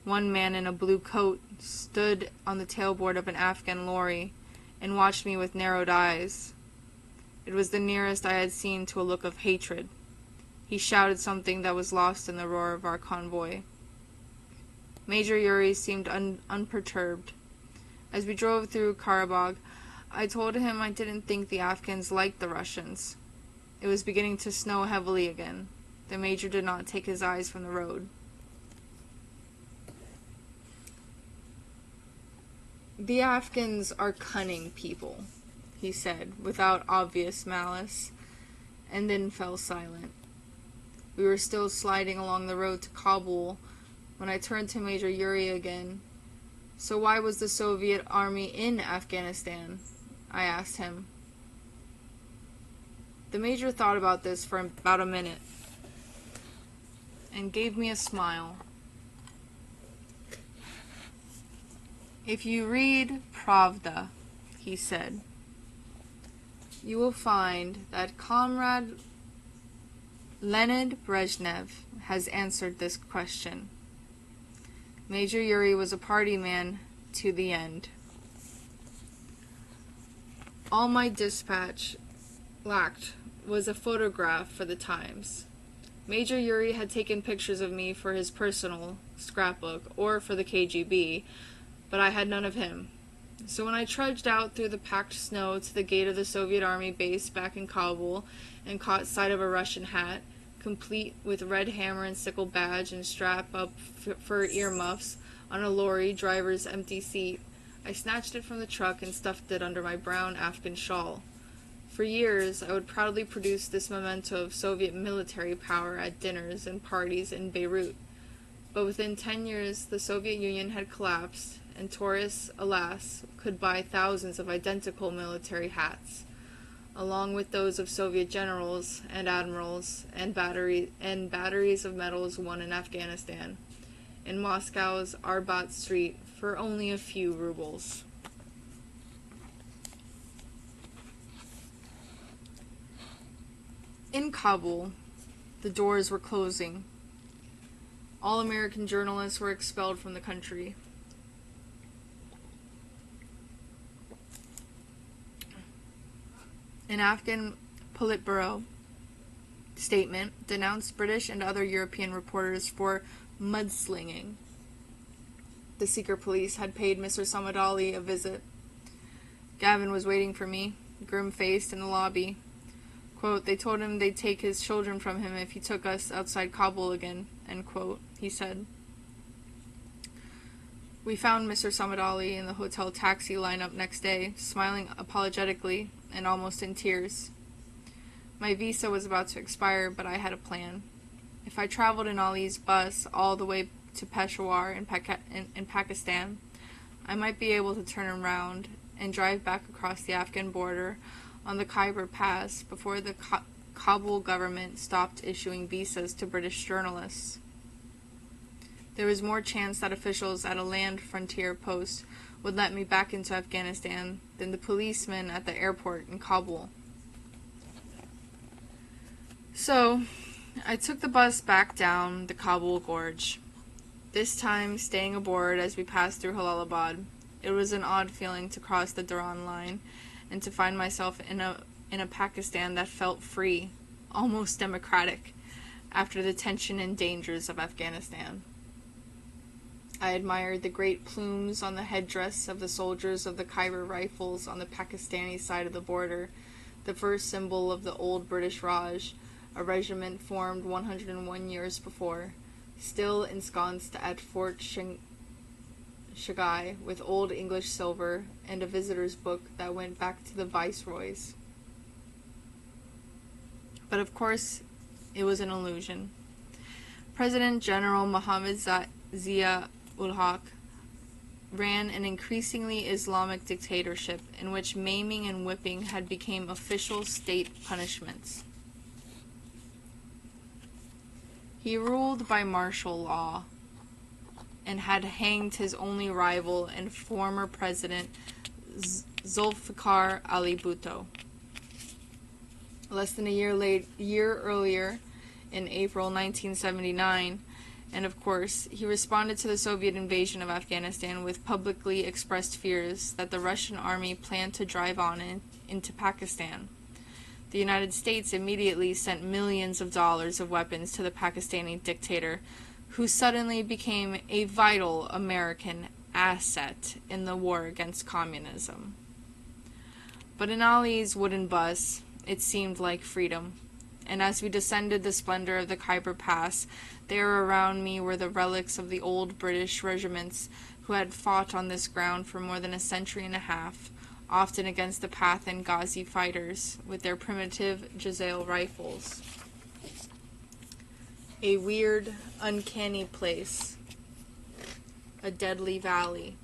One man in a blue coat stood on the tailboard of an Afghan lorry and watched me with narrowed eyes. It was the nearest I had seen to a look of hatred. He shouted something that was lost in the roar of our convoy. Major Yuri seemed unperturbed. As we drove through Karabagh, I told him I didn't think the Afghans liked the Russians. It was beginning to snow heavily again. The major did not take his eyes from the road. "The Afghans are cunning people," he said, without obvious malice, and then fell silent. We were still sliding along the road to Kabul when I turned to Major Yuri again. "So why was the Soviet army in Afghanistan?" I asked him. The major thought about this for about a minute and gave me a smile. "If you read Pravda," he said, "you will find that Comrade Leonid Brezhnev has answered this question." Major Yuri was a party man to the end. All my dispatch lacked was a photograph for the Times. Major Yuri had taken pictures of me for his personal scrapbook or for the KGB, but I had none of him. So when I trudged out through the packed snow to the gate of the Soviet Army base back in Kabul and caught sight of a Russian hat, complete with red hammer and sickle badge and strap-up fur earmuffs on a lorry driver's empty seat, I snatched it from the truck and stuffed it under my brown Afghan shawl. For years, I would proudly produce this memento of Soviet military power at dinners and parties in Beirut. But within 10 years, the Soviet Union had collapsed, and tourists, alas, could buy thousands of identical military hats, along with those of Soviet generals and admirals and batteries of medals won in Afghanistan, in Moscow's Arbat Street for only a few rubles. In Kabul, the doors were closing. All American journalists were expelled from the country. An Afghan Politburo statement denounced British and other European reporters for mudslinging. The secret police had paid Mr. Samadali a visit. Gavin was waiting for me, grim-faced, in the lobby. Quote, "They told him they'd take his children from him if he took us outside Kabul again," end quote, he said. We found Mr. Samadali in the hotel taxi lineup next day, smiling apologetically and almost in tears. My visa was about to expire, but I had a plan. If I traveled in Ali's bus all the way to Peshawar in Pakistan, I might be able to turn around and drive back across the Afghan border on the Khyber Pass before the Kabul government stopped issuing visas to British journalists. There was more chance that officials at a land frontier post would let me back into Afghanistan than the policemen at the airport in Kabul. So, I took the bus back down the Kabul Gorge, this time staying aboard as we passed through Jalalabad. It was an odd feeling to cross the Durand line and to find myself in a Pakistan that felt free, almost democratic, after the tension and dangers of Afghanistan. I admired the great plumes on the headdress of the soldiers of the Khyber Rifles on the Pakistani side of the border, the first symbol of the old British Raj, a regiment formed 101 years before, still ensconced at Fort Shagai with old English silver and a visitor's book that went back to the viceroys. But of course, it was an illusion. President General Mohammad Zia-ul-Haq ran an increasingly Islamic dictatorship in which maiming and whipping had become official state punishments. He ruled by martial law and had hanged his only rival and former president Zulfikar Ali Bhutto. Less than a year earlier, in April 1979, and of course, he responded to the Soviet invasion of Afghanistan with publicly expressed fears that the Russian army planned to drive on into Pakistan. The United States immediately sent millions of dollars of weapons to the Pakistani dictator, who suddenly became a vital American asset in the war against communism. But in Ali's wooden bus, it seemed like freedom. And as we descended the splendor of the Khyber Pass, there around me were the relics of the old British regiments who had fought on this ground for more than a century and a half, often against the Pathan Ghazi fighters with their primitive Jazale rifles. A weird, uncanny place. A deadly valley.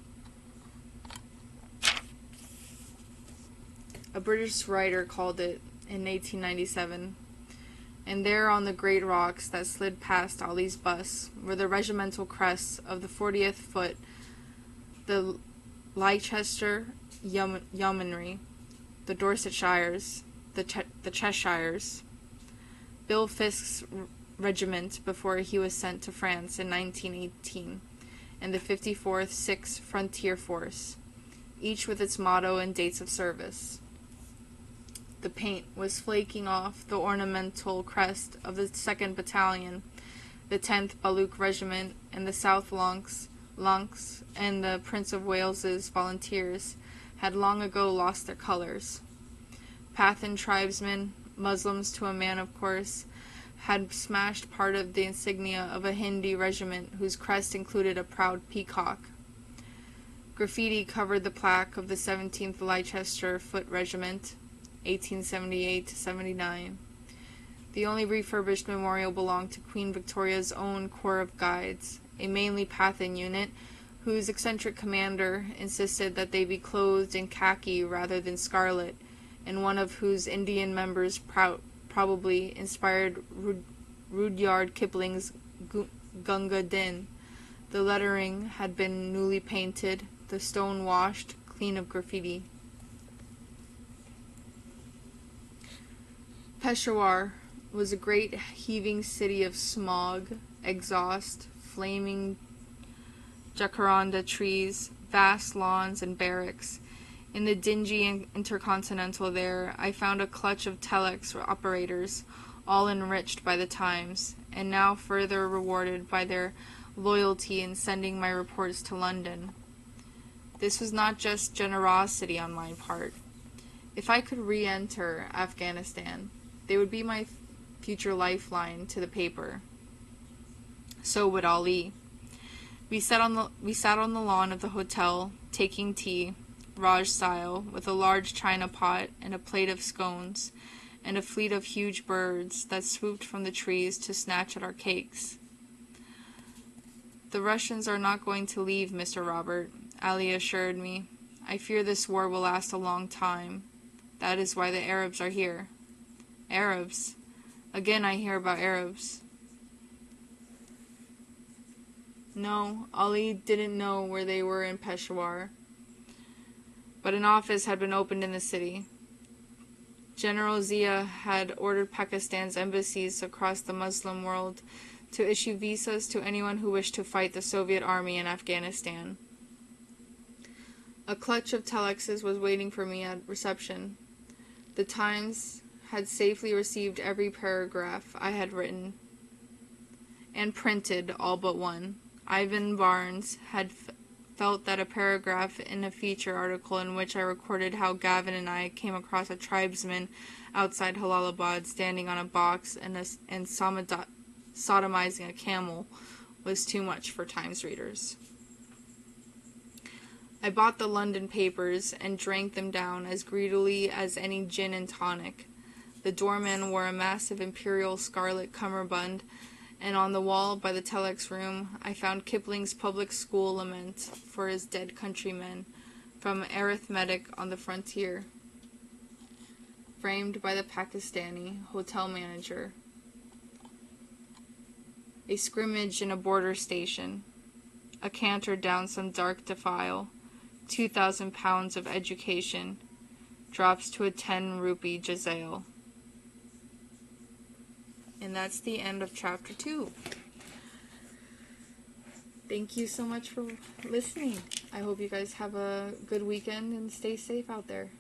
A British writer called it in 1897. And there on the great rocks that slid past Ali's bus were the regimental crests of the 40th Foot, the Leicester Yeomanry, the Dorsetshires, the Cheshires, Bill Fiske's regiment before he was sent to France in 1918, and the 54th Sixth Frontier Force, each with its motto and dates of service. The paint was flaking off the ornamental crest of the 2nd Battalion, the 10th Baluch Regiment, and the South Lancs, and the Prince of Wales's volunteers had long ago lost their colors. Pathan tribesmen, Muslims to a man of course, had smashed part of the insignia of a Hindi regiment whose crest included a proud peacock. Graffiti covered the plaque of the 17th Leicester Foot Regiment, 1878-79. The only refurbished memorial belonged to Queen Victoria's own Corps of Guides, a mainly Pathan unit, whose eccentric commander insisted that they be clothed in khaki rather than scarlet, and one of whose Indian members probably inspired Rudyard Kipling's Gunga Din. The lettering had been newly painted, the stone washed, clean of graffiti. Peshawar was a great heaving city of smog, exhaust, flaming jacaranda trees, vast lawns, and barracks. In the dingy Intercontinental there, I found a clutch of telex operators, all enriched by the Times, and now further rewarded by their loyalty in sending my reports to London. This was not just generosity on my part. If I could re-enter Afghanistan, they would be my future lifeline to the paper. So would Ali. We sat on the lawn of the hotel, taking tea, Raj style, with a large china pot and a plate of scones, and a fleet of huge birds that swooped from the trees to snatch at our cakes. The Russians are not going to leave, Mr. Robert, Ali assured me. I fear this war will last a long time. That is why the Arabs are here. Arabs. Again I hear about Arabs. No, Ali didn't know where they were in Peshawar, but an office had been opened in the city. General Zia had ordered Pakistan's embassies across the Muslim world to issue visas to anyone who wished to fight the Soviet army in Afghanistan. A clutch of telexes was waiting for me at reception. The Times had safely received every paragraph I had written and printed, all but one. Ivan Barnes had felt that a paragraph in a feature article in which I recorded how Gavin and I came across a tribesman outside Jalalabad standing on a box and sodomizing a camel was too much for Times readers. I bought the London papers and drank them down as greedily as any gin and tonic. The doorman wore a massive imperial scarlet cummerbund, and on the wall by the telex room I found Kipling's public school lament for his dead countrymen from Arithmetic on the Frontier, framed by the Pakistani hotel manager. A scrimmage in a border station, a canter down some dark defile, 2,000 pounds of education, drops to a 10-rupee jazail. And that's the end of chapter 2. Thank you so much for listening. I hope you guys have a good weekend and stay safe out there.